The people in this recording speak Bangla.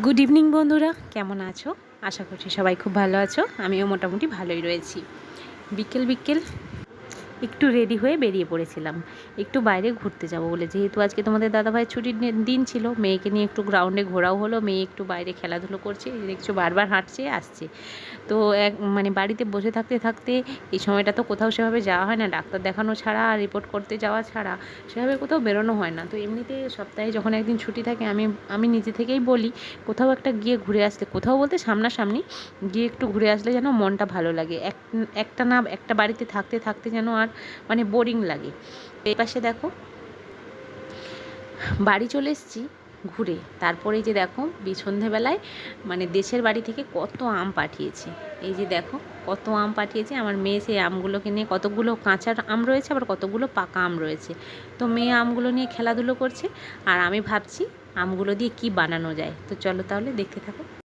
গুড ইভিনিং বন্ধুরা, কেমন আছো? আশা করছি সবাই খুব ভালো আছো। আমিও মোটামুটি ভালোই রয়েছি। বিকেল বিকেল একটু রেডি হয়ে বেরিয়ে পড়েছিলাম একটু বাইরে ঘুরতে যাব বলে, যেহেতু আজকে তোমাদের দাদাভাইয়ের ছুটির দিন ছিল। মেয়েকে নিয়ে একটু গ্রাউন্ডে ঘোরাও হলো, মেয়ে একটু বাইরে খেলাধুলো করছে, দেখছো বারবার হাঁটছে আসছে। তো বাড়িতে বসে থাকতে থাকতে এই সময়টা তো কোথাও সেভাবে যাওয়া হয় না, ডাক্তার দেখানো ছাড়া আর রিপোর্ট করতে যাওয়া ছাড়া সেভাবে কোথাও বেরোনো হয় না। তো এমনিতে সপ্তাহে যখন একদিন ছুটি থাকে আমি নিজে থেকেই বলি কোথাও একটা গিয়ে ঘুরে আসলে, কোথাও বলতে সামনাসামনি গিয়ে একটু ঘুরে আসলে যেন মনটা ভালো লাগে। একটা বাড়িতে থাকতে থাকতে যেন আর বোরিং লাগে। এই পাশে দেখো বাড়ি চলে এসেছি ঘুরে, তারপরে এই যে দেখো সন্ধেবেলায় দেশের বাড়ি থেকে কত আম পাঠিয়েছে। এই যে দেখো কত আম পাঠিয়েছে আমার মেয়ে, সেই আমগুলোকে নিয়ে কতগুলো কাঁচা আম রয়েছে আবার কতগুলো পাকা আম রয়েছে। তো মেয়ে আমগুলো নিয়ে খেলাধুলো করছে আর আমি ভাবছি আমগুলো দিয়ে কি বানানো যায়। তো চলো তাহলে দেখতে থাকো।